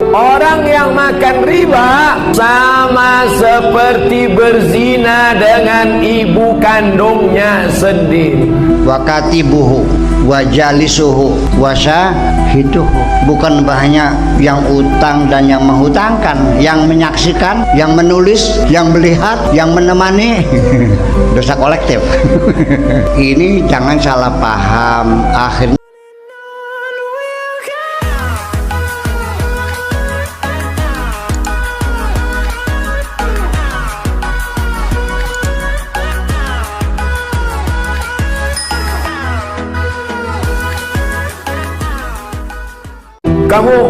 Orang yang makan riba sama seperti berzina dengan ibu kandungnya sendiri. Wakatibuhu wajalisuhu wasyahiduhu. Bukan banyak yang utang dan yang menghutangkan, yang menyaksikan, yang menulis, yang melihat, yang menemani. Dosa kolektif. Ini jangan salah paham. Akhirnya kamu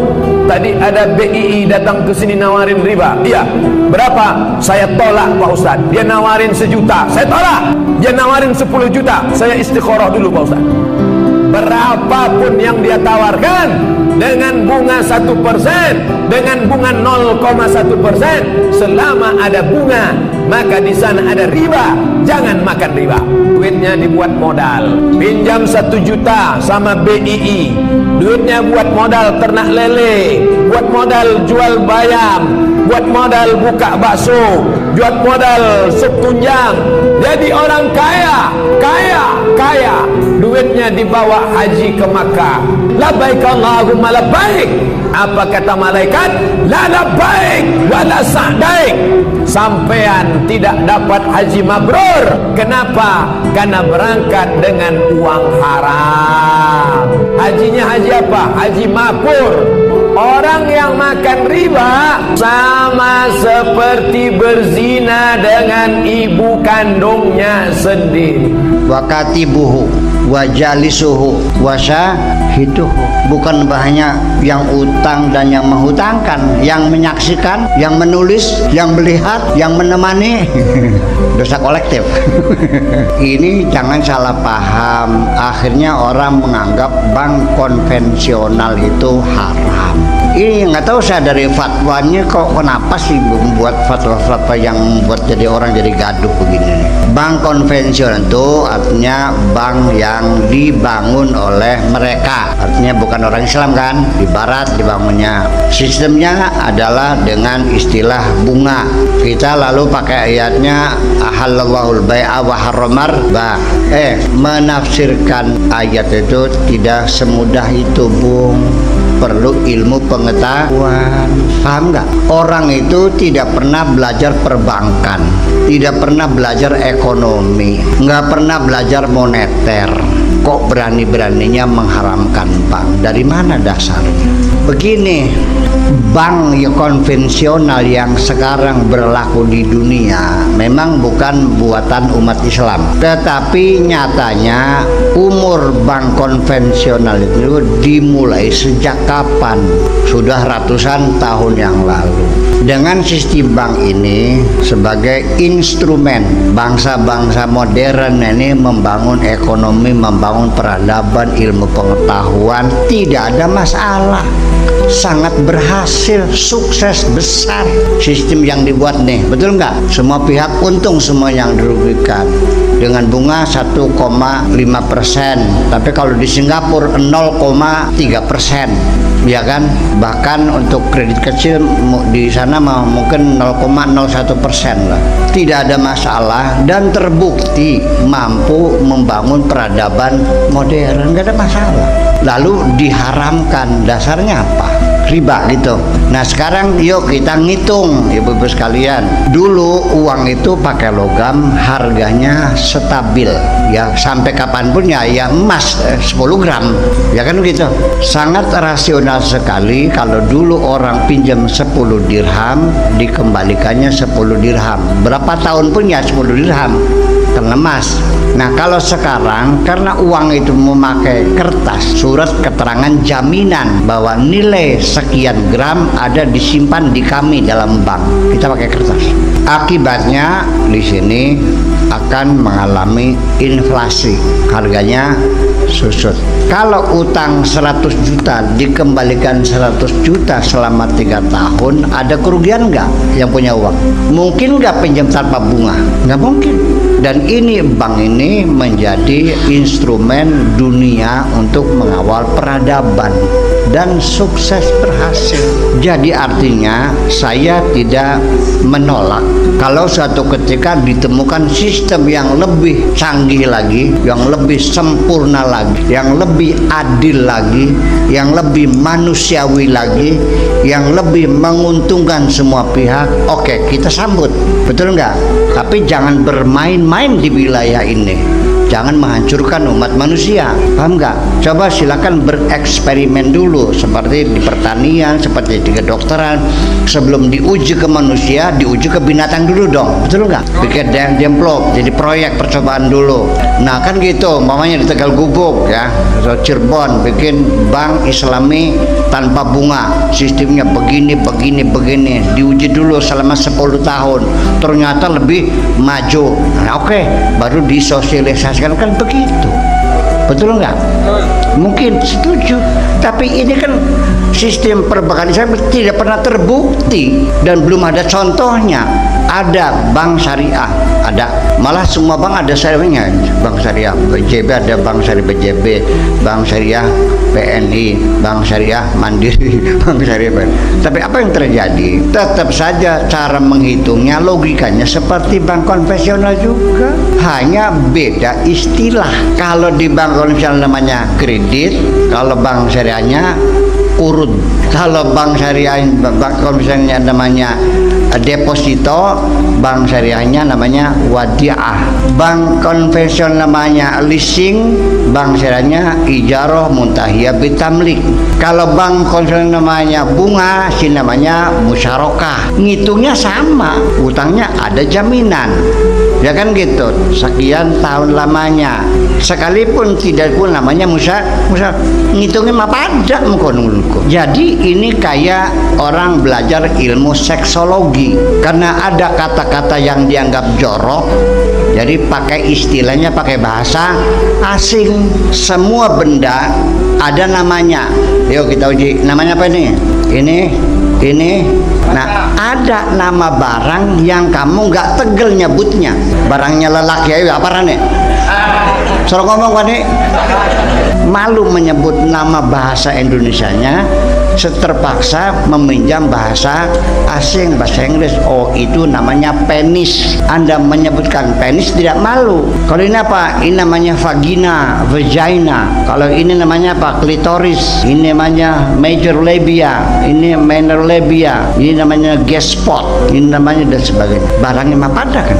tadi ada BII datang ke sini nawarin riba. Iya. Berapa? Saya tolak Pak Ustaz. Dia nawarin 1 juta. Saya tolak. Dia nawarin 10 juta. Saya istikharah dulu Pak Ustaz. Berapapun yang dia tawarkan, dengan bunga 1%, dengan bunga 0,1%, selama ada bunga, maka di sana ada riba. Jangan makan riba. Duitnya dibuat modal. Pinjam 1 juta sama BII. Duitnya buat modal ternak lele, buat modal jual bayam, buat modal buka bakso, buat modal sup tunjang. Jadi orang kaya. Duitnya dibawa haji ke Makkah. Labbaik Allahumma labbaik. Apa kata malaikat? La labbaik wa la sa'daik. Sampean tidak dapat haji mabrur. Kenapa? Karena berangkat dengan uang haram. Hajinya haji apa? Haji mabur. Orang yang makan riba sama seperti berzina dengan ibu kandungnya sendiri. wakatibuhu wajalisuhu wasyahiduhu. Bukan banyak yang utang dan yang menghutangkan, yang menyaksikan, yang menulis, yang melihat, yang menemani. Dosa kolektif. Ini jangan salah paham. Akhirnya orang menganggap bank konvensional itu haram. Ini nggak tahu saya dari fatwanya kok kenapa sih membuat fatwa-fatwa yang membuat jadi orang jadi gaduh begini. Bank konvensional itu artinya bank yang dibangun oleh mereka, artinya bukan orang Islam kan. Di Barat dibangunnya, sistemnya adalah dengan istilah bunga. Kita lalu pakai ayatnya ahallallahul bai'a wa harramar riba. Menafsirkan ayat itu tidak semudah itu, Bung. Perlu ilmu pengetahuan. Paham nggak? Orang itu tidak pernah belajar perbankan, tidak pernah belajar ekonomi, nggak pernah belajar moneter. Kok berani-beraninya mengharamkan bank? Dari mana dasarnya? Begini, bank yang konvensional yang sekarang berlaku di dunia memang bukan buatan umat Islam, tetapi nyatanya umur bank konvensional itu dimulai sejak kapan? Sudah ratusan tahun yang lalu. Dengan sistem bank ini sebagai instrumen bangsa-bangsa modern ini membangun ekonomi, membangun peradaban, ilmu pengetahuan, tidak ada masalah. Sangat berhasil, sukses besar sistem yang dibuat nih, betul nggak? Semua pihak untung, semua yang dirugikan. Dengan bunga 1,5%, tapi kalau di Singapura 0,3%, ya kan? Bahkan untuk kredit kecil di sana mungkin 0,01% lah. Tidak ada masalah dan terbukti mampu membangun peradaban modern, nggak ada masalah. Lalu diharamkan, dasarnya apa? Riba gitu. Nah sekarang yuk kita ngitung ibu-ibu sekalian. Dulu uang itu pakai logam, harganya stabil ya, sampai kapanpun ya emas 10 gram ya kan gitu. Sangat rasional sekali kalau dulu orang pinjam 10 dirham dikembalikannya 10 dirham. Berapa tahun pun ya 10 dirham karena emas. Nah kalau sekarang karena uang itu memakai kertas, surat keterangan jaminan bahwa nilai sekian gram ada disimpan di kami dalam bank, kita pakai kertas. Akibatnya di sini akan mengalami inflasi, harganya susut. Kalau utang 100 juta dikembalikan 100 juta selama 3 tahun, ada kerugian nggak yang punya uang? Mungkin nggak pinjam tanpa bunga? Nggak mungkin. Dan ini bank ini menjadi instrumen dunia untuk mengawal peradaban. dan sukses berhasil. Jadi artinya saya tidak menolak kalau suatu ketika ditemukan sistem yang lebih canggih lagi, yang lebih sempurna lagi, yang lebih adil lagi, yang lebih manusiawi lagi, yang lebih menguntungkan semua pihak. Oke, kita sambut, betul nggak? Tapi jangan bermain-main di wilayah ini. Jangan menghancurkan umat manusia, paham nggak? Coba silakan bereksperimen dulu, seperti di pertanian, seperti di kedokteran. Sebelum diuji ke manusia, diuji ke binatang dulu dong, betul nggak? Bikin develop, jadi proyek percobaan dulu. Nah kan gitu, mamanya di Tegal Gubuk ya, atau Cirebon, bikin bank Islami tanpa bunga, sistemnya begini, diuji dulu selama 10 tahun, ternyata lebih maju. Nah, oke, baru disosialisasikan, kan begitu, betul nggak? Mungkin setuju, tapi ini kan sistem perbankan Islam tidak pernah terbukti dan belum ada contohnya. Ada bank syariah, ada, malah semua bank ada syariahnya. Bank syariah BJB ada, bank syariah BJB, bank syariah PNI, bank syariah Mandiri, bank syariah PNI. Tapi apa yang terjadi? Tetap saja cara menghitungnya, logikanya seperti bank konvensional juga, hanya beda istilah. Kalau di bank konvensional namanya kredit, kalau bank syariahnya urut. Kalau bank syariah, bank konvensionalnya namanya deposito, bank syariahnya namanya wadiah. Bank konvensional namanya leasing, bank syariahnya ijarah muntahiyah bitamlik. Kalau bank konvensional namanya bunga, sih namanya musyarakah. Ngitungnya sama, utangnya ada jaminan, ya kan gitu, sekian tahun lamanya. Sekalipun tidak pun namanya ngitungnya mah pada mengkonon. Jadi ini kayak orang belajar ilmu seksologi, karena ada kata-kata yang dianggap jorok, jadi pakai istilahnya, pakai bahasa asing. Semua benda ada namanya. Yuk kita uji, namanya apa ini? Ini. Nah, ada nama barang yang kamu nggak tegel nyebutnya. Barangnya lelaki ayo apa nih? Suruh ngomong kan nih? Malu menyebut nama bahasa Indonesianya, terpaksa meminjam bahasa asing, bahasa Inggris. Oh, itu namanya penis. Anda menyebutkan penis tidak malu. Kalau ini apa? Ini namanya vagina, vagina. Kalau ini namanya apa? Klitoris. Ini namanya major labia. Ini minor labia. Ini namanya gas spot. Ini namanya dan sebagainya. Barangnya mah pada kan?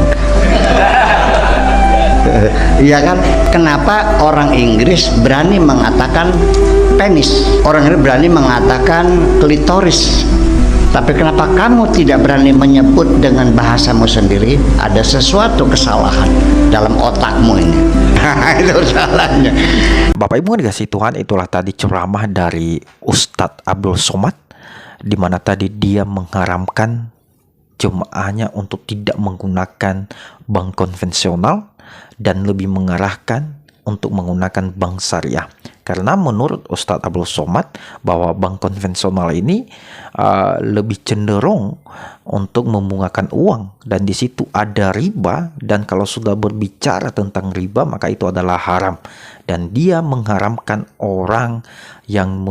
Iya kan? Kenapa orang Inggris berani mengatakan penis? Orang Inggris berani mengatakan klitoris. Tapi kenapa kamu tidak berani menyebut dengan bahasamu sendiri? Ada sesuatu kesalahan dalam otakmu ini. Itu salahnya. Bapak Ibu dikasih Tuhan, itulah tadi ceramah dari Ustadz Abdul Somad, di mana tadi dia mengharamkan jemaahnya untuk tidak menggunakan bank konvensional dan lebih mengarahkan untuk menggunakan bank syariah. Karena menurut Ustadz Abdul Somad bahwa bank konvensional ini lebih cenderung untuk membungakan uang, dan di situ ada riba, dan kalau sudah berbicara tentang riba maka itu adalah haram, dan dia mengharamkan orang yang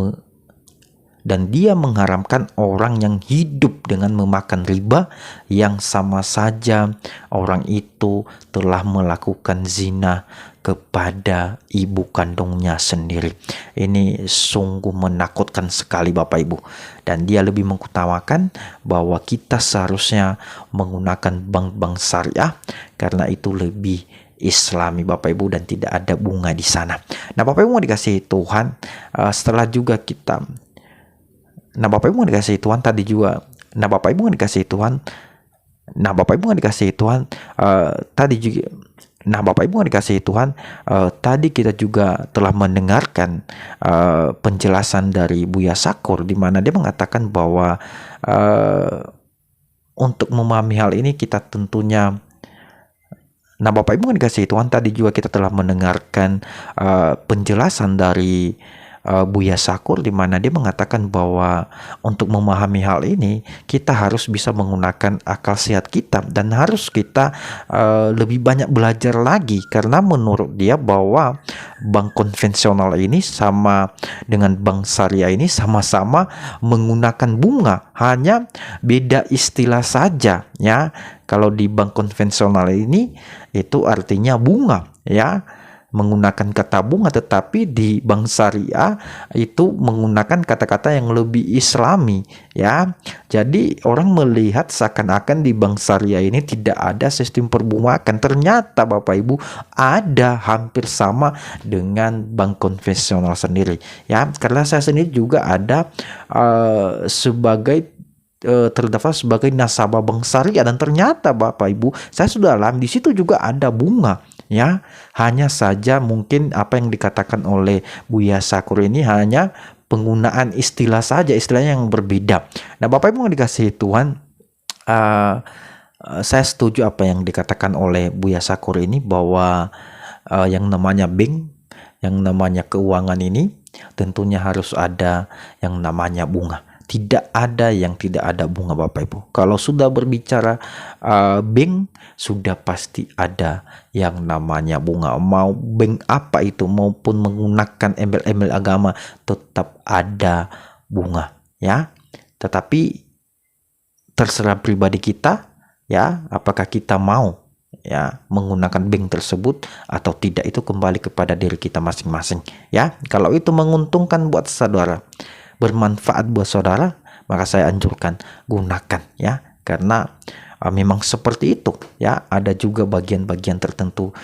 hidup dengan memakan riba, yang sama saja orang itu telah melakukan zina kepada ibu kandungnya sendiri. Ini sungguh menakutkan sekali Bapak Ibu. Dan dia lebih mengutamakan bahwa kita seharusnya menggunakan bank-bank syariah karena itu lebih Islami Bapak Ibu, dan tidak ada bunga di sana. Nah Bapak Ibu mau dikasih Tuhan, setelah juga kita Bapak Ibu dikasih Tuhan tadi juga. Bapak Ibu dikasih Tuhan tadi kita juga telah mendengarkan penjelasan dari Buya Sakur, di mana dia mengatakan bahwa untuk memahami hal ini kita tentunya. Bapak Ibu dikasih Tuhan, tadi juga kita telah mendengarkan penjelasan dari Buya Sakur, di mana dia mengatakan bahwa untuk memahami hal ini kita harus bisa menggunakan akal sehat kita dan harus kita lebih banyak belajar lagi, karena menurut dia bahwa bank konvensional ini sama dengan bank syariah ini sama-sama menggunakan bunga, hanya beda istilah saja ya. Kalau di bank konvensional ini itu artinya bunga ya, menggunakan kata bunga, tetapi di bank syariah itu menggunakan kata-kata yang lebih islami ya. Jadi orang melihat seakan-akan di bank syariah ini tidak ada sistem perbungaan, ternyata Bapak Ibu ada, hampir sama dengan bank konvensional sendiri ya. Karena saya sendiri juga ada terdaftar sebagai nasabah bank syariah, dan ternyata Bapak Ibu saya sudah alami di situ juga ada bunga ya. Hanya saja mungkin apa yang dikatakan oleh Buya Sakur ini hanya penggunaan istilah saja, istilahnya yang berbeda. Nah Bapak Ibu yang dikasihi Tuhan, saya setuju apa yang dikatakan oleh Buya Sakur ini, bahwa yang namanya bank, yang namanya keuangan ini tentunya harus ada yang namanya bunga. Tidak ada yang tidak ada bunga Bapak Ibu. Kalau sudah berbicara bank, sudah pasti ada yang namanya bunga. Mau bank apa itu, maupun menggunakan embel-embel agama, tetap ada bunga ya. Tetapi terserah pribadi kita ya, apakah kita mau ya menggunakan bank tersebut atau tidak, itu kembali kepada diri kita masing-masing ya. Kalau itu menguntungkan buat saudara, bermanfaat buat saudara, maka saya anjurkan gunakan ya, karena memang seperti itu ya. Ada juga bagian-bagian tertentu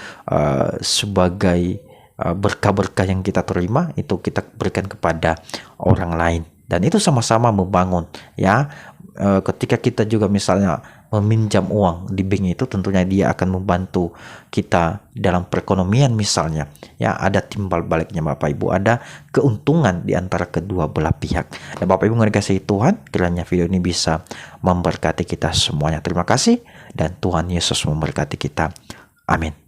sebagai berkah-berkah yang kita terima, itu kita berikan kepada orang lain, dan itu sama-sama membangun ya. Ketika kita juga misalnya meminjam uang di bank, itu tentunya dia akan membantu kita dalam perekonomian misalnya ya. Ada timbal baliknya Bapak Ibu, ada keuntungan di antara kedua belah pihak. Dan Bapak Ibu yang dikasihi Tuhan, kiranya video ini bisa memberkati kita semuanya. Terima kasih, dan Tuhan Yesus memberkati kita. Amin.